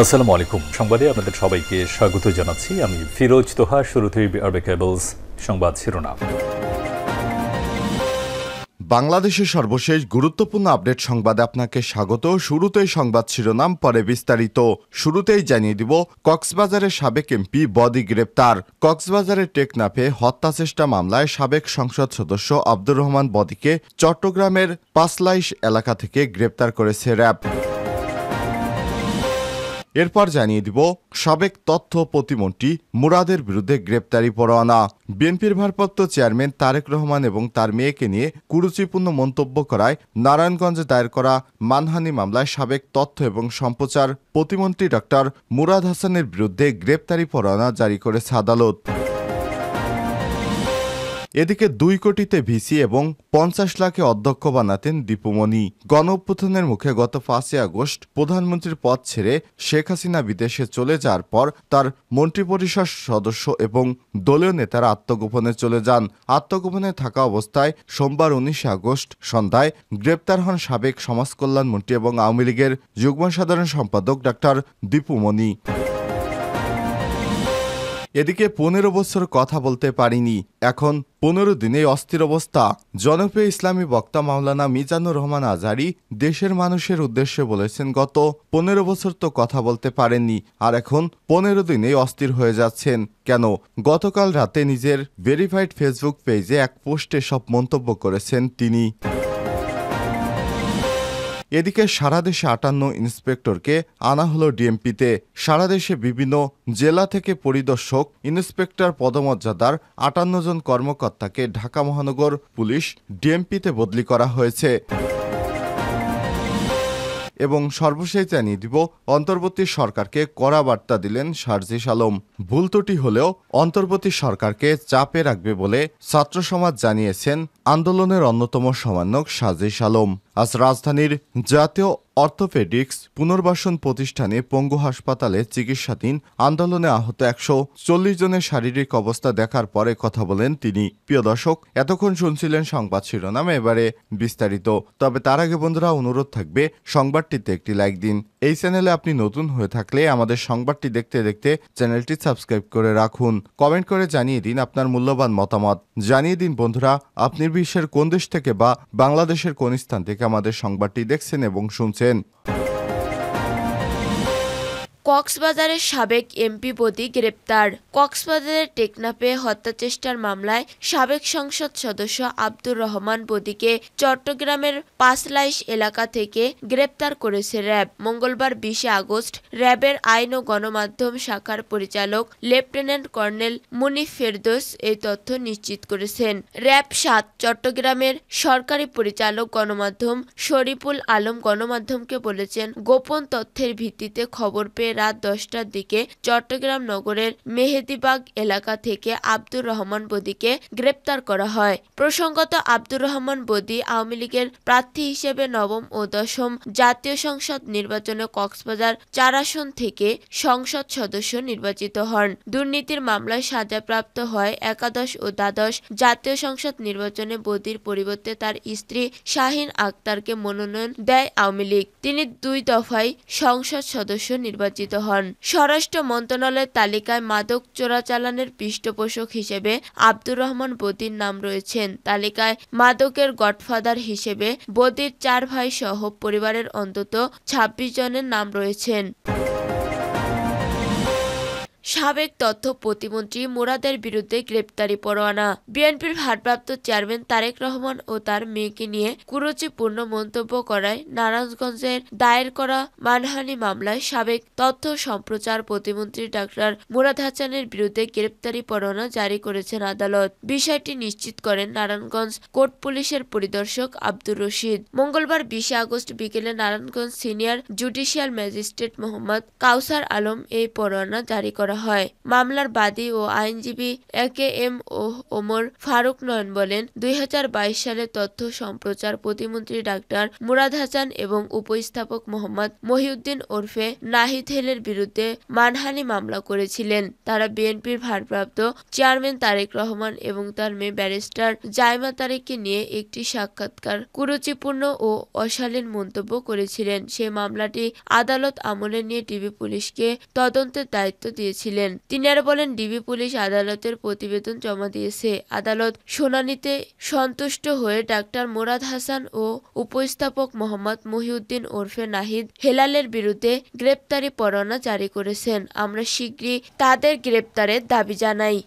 আসসালামু আলাইকুম। সংবাদে আপনাদের সবাইকে স্বাগত জানাচ্ছি। আমি ফিরোজ তোহা। শুরুতেই আরবে কেবলস সংবাদ শিরোনাম। বাংলাদেশের সর্বশেষ গুরুত্বপূর্ণ আপডেট সংবাদে আপনাকে স্বাগত। শুরুতেই সংবাদ শিরোনাম, পরে বিস্তারিত। শুরুতেই জানিয়ে দিব, কক্সবাজারের সাবেক এমপি বদি গ্রেপ্তার। কক্সবাজারের টেকনাফে হত্যাচেষ্টা মামলায় সাবেক সংসদ সদস্য আব্দুর রহমান বদিকে চট্টগ্রামের পাঁচলাইশ এলাকা থেকে গ্রেপ্তার করেছে র্যাব। এরপর জানিয়ে দিব, সাবেক তথ্য প্রতিমন্ত্রী মুরাদের বিরুদ্ধে গ্রেপ্তারি পরোয়ানা। বিএনপির ভারপ্রাপ্ত চেয়ারম্যান তারেক রহমান এবং তার মেয়েকে নিয়ে কুরুচিপূর্ণ মন্তব্য করায় নারায়ণগঞ্জে দায়ের করা মানহানি মামলায় সাবেক তথ্য এবং সম্প্রচার প্রতিমন্ত্রী ডক্টর মুরাদ হাসানের বিরুদ্ধে গ্রেপ্তারি পরোয়ানা জারি করেছে আদালত। এদিকে 2 কোটিতে ভিসি এবং 50 লাখে অধ্যক্ষ বানাতেন দীপুমণি। গণঅভ্যুত্থানের মুখে গত 5 আগস্ট প্রধানমন্ত্রীর পদ ছেড়ে শেখ হাসিনা বিদেশে চলে যাওয়ার পর তার মন্ত্রিপরিষদ সদস্য এবং দলীয় নেতারা আত্মগোপনে চলে যান। আত্মগোপনে থাকা অবস্থায় সোমবার 19 আগস্ট সন্ধ্যায় গ্রেপ্তার হন সাবেক সমাজকল্যাণমন্ত্রী এবং আওয়ামী লীগের যুগ্ম সাধারণ সম্পাদক ডক্টর দীপুমণি। এদিকে 15 বছর কথা বলতে পারিনি, এখন 15 দিনে অস্থির অবস্থা। জনপ্রিয় ইসলামী বক্তা মাওলানা মিজানুর রহমান আজহারী দেশের মানুষের উদ্দেশ্যে বলেছেন, গত 15 বছর তো কথা বলতে পারেননি, আর এখন 15 দিনেই অস্থির হয়ে যাচ্ছেন কেন? গতকাল রাতে নিজের ভেরিফাইড ফেসবুক পেজে এক পোস্টে সব মন্তব্য করেছেন তিনি। এদিকে সারা দেশে 58 ইন্সপেক্টরকে আনা হলো ডিএমপিতে। সারা দেশে বিভিন্ন জেলা থেকে পরিদর্শক ইন্সপেক্টর পদমর্যাদার 58 জন কর্মকর্তাকে ঢাকা মহানগর পুলিশ ডিএমপিতে বদলি করা হয়েছে। এবং সর্বশেষ জানিয়ে দিব, অন্তর্বর্তী সরকারকে কড়া বার্তা দিলেন সার্জিস আলম। ভুল ত্রুটি হলেও অন্তর্বর্তী সরকারকে চাপে রাখবে বলে ছাত্র সমাজ জানিয়েছেন আন্দোলনের অন্যতম সমন্বয়ক সার্জিস আলম। আজ রাজধানীর জাতীয় অর্থোপেডিক্স পুনর্বাসন প্রতিষ্ঠানে পঙ্গু হাসপাতালে চিকিৎসাধীন আন্দোলনে আহত 140 জনের শারীরিক অবস্থা দেখার পরে কথা বলেন তিনি। প্রিয় দর্শক, এতক্ষণ শুনছিলেন সংবাদ শিরোনাম, এবারে বিস্তারিত। তবে তার আগে বন্ধুরা, অনুরোধ থাকবে সংবাদটিতে একটি লাইক দিন। এই চ্যানেলে আপনি নতুন হয়ে থাকলে আমাদের সংবাদটি দেখতে দেখতে চ্যানেলটি সাবস্ক্রাইব করে রাখুন। কমেন্ট করে জানিয়ে দিন আপনার মূল্যবান মতামত। জানিয়ে দিন বন্ধুরা, আপনি বিশ্বের কোন দেশ থেকে বা বাংলাদেশের কোন স্থান থেকে আমাদের সংবাদটি দেখছেন এবং শুনছেন। কক্সবাজারের সাবেক এমপি বদি গ্রেপ্তার। কক্সবাজারের টেকনাফে হত্যাচেষ্টার মামলায় সাবেক সংসদ সদস্য আব্দুর রহমান বদিকে চট্টগ্রামের পাঁচলাইশ এলাকা থেকে গ্রেপ্তার করেছে র্যাব। মঙ্গলবার 20 আগস্ট র্যাবের আইন ও গণমাধ্যম শাখার পরিচালক লেফটেন্যান্ট কর্নেল মুনিফ ফেরদৌস এই তথ্য নিশ্চিত করেছেন। র্যাব 7 চট্টগ্রামের সরকারি পরিচালক গণমাধ্যম শরীফুল আলম গণমাধ্যমকে বলেছেন, গোপন তথ্যের ভিত্তিতে খবর পেয়ে রাত 10টার দিকে চট্টগ্রাম নগরের মেহেদিবাগ এলাকা থেকে আব্দুর রহমান বদিকে গ্রেপ্তার করা হয়। প্রসঙ্গত, আব্দুর রহমান বদি আওয়ামী লীগের প্রার্থী হিসেবে নবম ও দশম জাতীয় সংসদ নির্বাচনে কক্সবাজার 4 আসন থেকে সংসদ সদস্য নির্বাচিত হন। দুর্নীতির মামলায় সাজাপ্রাপ্ত হয় একাদশ ও দ্বাদশ জাতীয় সংসদ নির্বাচনে বদির পরিবর্তে তার স্ত্রী শাহিন আক্তারকে মনোনয়ন দেয় আওয়ামী লীগ। তিনি 2 দফায় সংসদ সদস্য নির্বাচিত হন। স্বরাষ্ট্র মন্ত্রণালয়ের তালিকায় মাদক চোরাচালানের পৃষ্ঠপোষক হিসেবে আব্দুর রহমান বদির নাম রয়েছেন। তালিকায় মাদকের গডফাদার হিসেবে বদির 4 ভাই সহ পরিবারের অন্তত 26 জনের নাম রয়েছেন। সাবেক তথ্য প্রতিমন্ত্রী মুরাদের বিরুদ্ধে গ্রেপ্তারি পরোয়ানা। বিএনপির ভারপ্রাপ্ত চেয়ারম্যান তারেক রহমান ও তার মেয়েকে নিয়ে কুরুচিপূর্ণ মন্তব্য করায় নারায়ণগঞ্জের দায়ের করা মানহানি মামলায় সাবেক তথ্য সম্প্রচার প্রতিমন্ত্রী ডক্টর মুরাদ হাসানের বিরুদ্ধে গ্রেপ্তারি পরোয়ানা জারি করেছেন আদালত। বিষয়টি নিশ্চিত করেন নারায়ণগঞ্জ কোর্ট পুলিশের পরিদর্শক আব্দুর রশিদ। মঙ্গলবার 20 আগস্ট বিকেলে Narayanganj senior judicial magistrate Mohammad Kawsar Alam এই পরোয়ানা জারি করা করা হয়। মামলার বাদী ও আইনজীবী AKM ওমর ফারুক নয়ন বলেন, 2022 সালে তথ্য সম্প্রচার প্রতিমন্ত্রী ডাক্তার মুরাদ হাসান এবং উপস্থাপক মোহাম্মদ মহিউদ্দিন ওরফে নাহিদ হেলের বিরুদ্ধে মানহানি মামলা করেছিলেন। তারা বিএনপির ভারপ্রাপ্ত চেয়ারম্যান তারেক রহমান এবং তার মেয়ে ব্যারিস্টার জাইমা তারেককে নিয়ে একটি সাক্ষাৎকার কুরুচিপূর্ণ ও অশালীন মন্তব্য করেছিলেন। সে মামলাটি আদালত আমলে নিয়ে ডিবি পুলিশকে তদন্তের দায়িত্ব দিয়েছিলেন। তিনি আরো বলেন, ডিবি পুলিশ আদালতের প্রতিবেদন জমা দিয়েছে। আদালত শুনানিতে সন্তুষ্ট হয়ে ডাক্তার মুরাদ হাসান ও উপস্থাপক মোহাম্মদ মহিউদ্দিন ওরফে নাহিদ হেলালের বিরুদ্ধে গ্রেপ্তারি পরোয়ানা জারি করেছেন। আমরা শীঘ্রই তাদের গ্রেপ্তারের দাবি জানাই।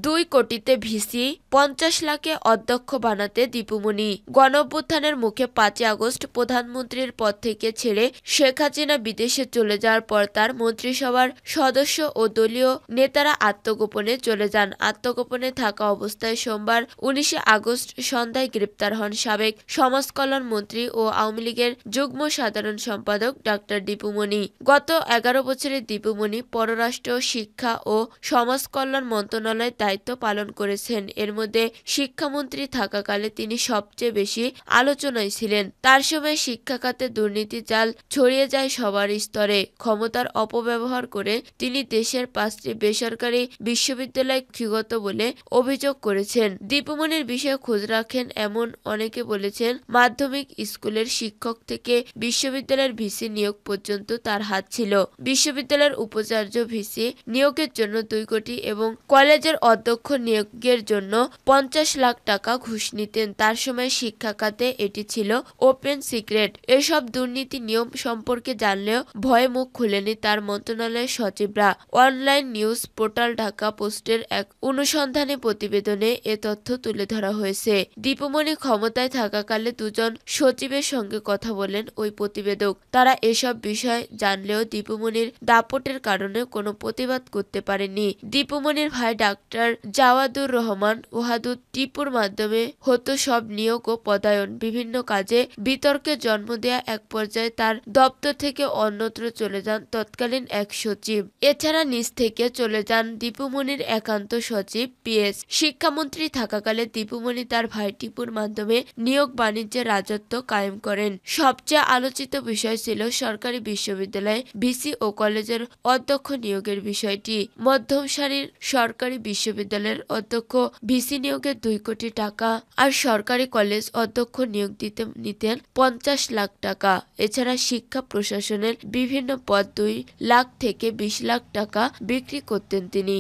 2 কোটিতে ভিসি, 50 লাখে অধ্যক্ষ বানাতে দীপুমনি। গণঅভ্যুত্থানের মুখে 5 আগস্ট প্রধানমন্ত্রীর পদ থেকে ছেড়ে শেখ হাসিনা বিদেশে চলে যাওয়ার পর তার মন্ত্রিসভার সদস্য ও দলীয় নেতারা আত্মগোপনে চলে যান। আত্মগোপনে থাকা অবস্থায় সোমবার 19 আগস্ট সন্ধ্যায় গ্রেপ্তার হন সাবেক সমাজকল্যাণ মন্ত্রী ও আওয়ামী লীগের যুগ্ম সাধারণ সম্পাদক ডাক্তার দীপুমনি। গত 11 বছরে দীপুমনি পররাষ্ট্র, শিক্ষা ও সমাজকল্যাণ মন্ত্রণালয়ের দায়িত্ব পালন করেছেন। এর মধ্যে শিক্ষামন্ত্রী থাকাকালে তিনি সবচেয়ে বেশি আলোচনায় ছিলেন। তার সময় শিক্ষা খাতে দুর্নীতি জাল ছড়িয়ে যায় সবার স্তরে। ক্ষমতার অপব্যবহার করে তিনি দেশের 5টি বেসরকারি বিশ্ববিদ্যালয় কক্ষিগত বলে অভিযোগ করেছেন। দীপুমনির বিষয়ে খোঁজ রাখেন এমন অনেকে বলেছেন, মাধ্যমিক স্কুলের শিক্ষক থেকে বিশ্ববিদ্যালয়ের ভিসি নিয়োগ পর্যন্ত তার হাত ছিল। বিশ্ববিদ্যালয়ের উপাচার্য ভিসি নিয়োগের জন্য 2 কোটি এবং কলেজের অধ্যক্ষ নিয়োগের জন্য 50 লাখ টাকা ঘুষ নিতেন। তার সময় শিক্ষা খাতে এটি ছিল ওপেন সিক্রেট। এসব দুর্নীতি নিয়ম সম্পর্কে জানলেও ভয়ে মুখ খুলেনি তার মন্ত্রণালয়ের সচিবরা। অনলাইন নিউজ পোর্টাল ঢাকা পোস্টের এক অনুসন্ধানী প্রতিবেদনে এ তথ্য তুলে ধরা হয়েছে। দীপুমনি ক্ষমতায় থাকাকালে 2 জন সচিবের সঙ্গে কথা বলেন ওই প্রতিবেদক। তারা এসব বিষয় জানলেও দীপুমনির দাপটের কারণে কোনো প্রতিবাদ করতে পারেনি। দীপুমনির ভাই ডাক্তার জাওয়াদুর রহমান ওয়াদুদ টিপুর মাধ্যমে হতো সব নিয়োগ ও পদায়ন। বিভিন্ন কাজে বিতর্কে জন্ম দেয়া এক পর্যায়ে তার দপ্তর থেকে অন্যত্র চলে যান তৎকালীন এক সচিব। এছাড়া নিজ থেকে চলে যান দীপুমনির একান্ত সচিব PS। শিক্ষামন্ত্রী থাকাকালে দীপুমনি তার ভাই টিপুর মাধ্যমে নিয়োগ বাণিজ্যের রাজত্ব কায়েম করেন। সবচেয়ে আলোচিত বিষয় ছিল সরকারি বিশ্ববিদ্যালয়ে ভিসি ও কলেজের অধ্যক্ষ নিয়োগের বিষয়টি। মধ্যম সারির সরকারি বিশ্ববিদ্যালয়ের অধ্যক্ষ ভিসি নিয়োগে 2 কোটি টাকা আর সরকারি কলেজ অধ্যক্ষ নিয়োগ নিতেন 50 লাখ টাকা। এছাড়া শিক্ষা প্রশাসনের বিভিন্ন পদ 2 লাখ থেকে 20 লাখ টাকা বিক্রি করতেন তিনি।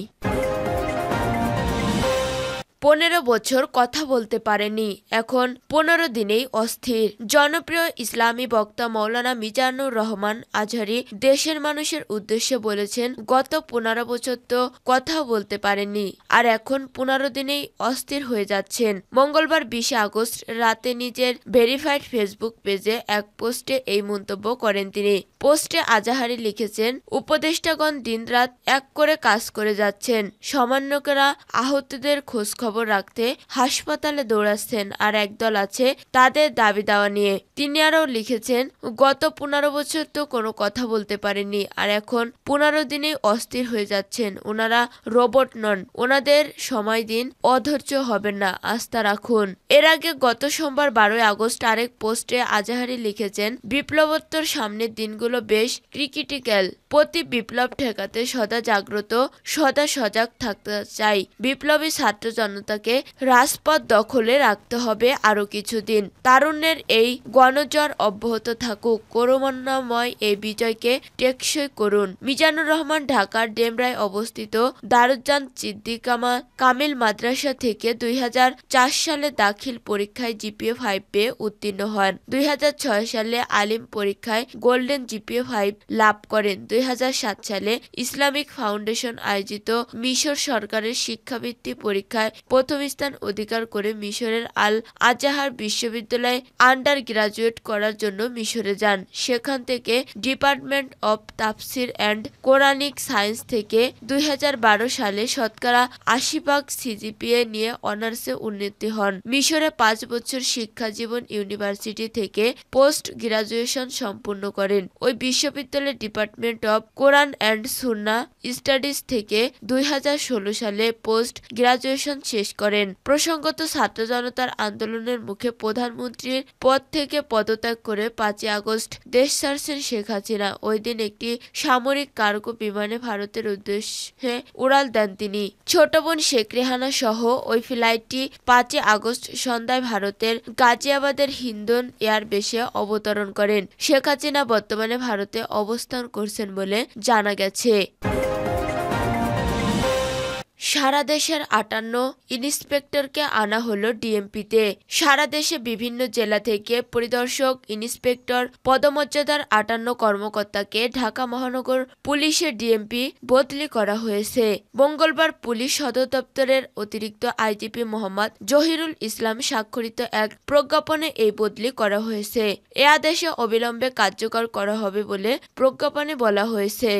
15 বছর কথা বলতে পারেনি, এখন 15 দিনেই অস্থির। জনপ্রিয় ইসলামী বক্তা মাওলানা মিজানুর রহমান আজহারী দেশের মানুষের উদ্দেশ্যে বলেছেন, গত 15 বছর তো কথাও বলতে পারেননি, আর এখন 15 দিনেই অস্থির হয়ে যাচ্ছেন। মঙ্গলবার 20 আগস্ট রাতে নিজের ভেরিফাইড ফেসবুক পেজে এক পোস্টে এই মন্তব্য করেন তিনি। পোস্টে আজহারী লিখেছেন, উপদেষ্টাগণ দিনরাত এক করে কাজ করে যাচ্ছেন। সমন্বয়করা আহতদের খোঁজ খবর রাখতে হাসপাতালে দৌড়াচ্ছেন, আর একদল আছে তাদের দাবি দাওয়া নিয়ে। তিনি আরও লিখেছেন, গত 15 বছর তো কোনো কথা বলতে পারেননি, আর এখন 15 দিনেই অস্থির হয়ে যাচ্ছেন। ওনারা রোবট নন, ওনাদের সময় দিন, অধৈর্য হবেন না, আস্থা রাখুন। এর আগে গত সোমবার 12 আগস্ট আরেক পোস্টে আজহারী লিখেছেন, বিপ্লবোত্তর সামনের দিনগুলো বেশ ক্রিটিক্যাল। প্রতি বিপ্লব ঠেকাতে সদা জাগ্রত, সদা সজাগ থাকতে চাই। বিপ্লবী ছাত্র জনতাকে রাজপথ দখলে রাখতে হবে আরো কিছুদিন। তারুণ্যের এই গণজ্বর অব্যাহত থাকুক, করুণাময় এই বিজয়কে টেকসই করুন। মিজানুর রহমান ঢাকার ডেমরায় অবস্থিত দারুজ্জামান সিদ্দিকা কামিল মাদ্রাসা থেকে 2004 সালে দাখিল পরীক্ষায় GPA 5 পেয়ে উত্তীর্ণ হন। 2006 সালে আলিম পরীক্ষায় গোল্ডেন GPA 5 লাভ করেন। 2007 সালে ইসলামিক ফাউন্ডেশন আয়োজিত মিশর সরকারের শিক্ষাবৃত্তি পরীক্ষায় প্রথম স্থান অধিকার করে মিশরের আল আজহার বিশ্ববিদ্যালয়ে আন্ডার গ্রাজুয়েট করার জন্য মিশরে যান। সেখান থেকে ডিপার্টমেন্ট অব তাফসির অ্যান্ড কোরআনিক সায়েন্স থেকে 2012 সালে শতকরা 80% CGPA নিয়ে অনার্সে উন্নীত হন। মিশরে 5 বছর শিক্ষা জীবন ইউনিভার্সিটি থেকে পোস্ট গ্রাজুয়েশন সম্পূর্ণ করেন। ওই বিশ্ববিদ্যালয়ের department of Quran and Sunnah studies থেকে 2016 সালে পোস্ট গ্রাজুয়েশন শেষ করেন। প্রসঙ্গত, ছাত্র জনতার আন্দোলনের মুখে প্রধানমন্ত্রীর পদ থেকে পদত্যাগ করে 5 আগস্ট দেশ ছাড়ছেন শেখ হাসিনা। ওই দিন একটি সামরিক কার্গো বিমানে ভারতের উদ্দেশ্যে উড়াল দেন তিনি। ছোট বোন শেখ রেহানা সহ ওই ফ্লাইটটি 5 আগস্ট সন্ধ্যায় ভারতের গাজিয়াবাদের হিন্দন এয়ারবেসে অবতরণ করেন। শেখ হাসিনা বর্তমানে ভারতে অবস্থান করছেন বলে জানা গেছে। সারা দেশের 58 ইন্সপেক্টরকে আনা হলো ডিএমপিতে। সারা দেশে বিভিন্ন জেলা থেকে পরিদর্শক, ইন্সপেক্টর পদমর্যাদার 58 কর্মকর্তাকে ঢাকা মহানগর পুলিশের ডিএমপি বদলি করা হয়েছে। মঙ্গলবার পুলিশ সদর দপ্তরের অতিরিক্ত আইজিপি মোহাম্মদ জহিরুল ইসলাম স্বাক্ষরিত এক প্রজ্ঞাপনে এই বদলি করা হয়েছে। এ আদেশে অবিলম্বে কার্যকর করা হবে বলে প্রজ্ঞাপনে বলা হয়েছে।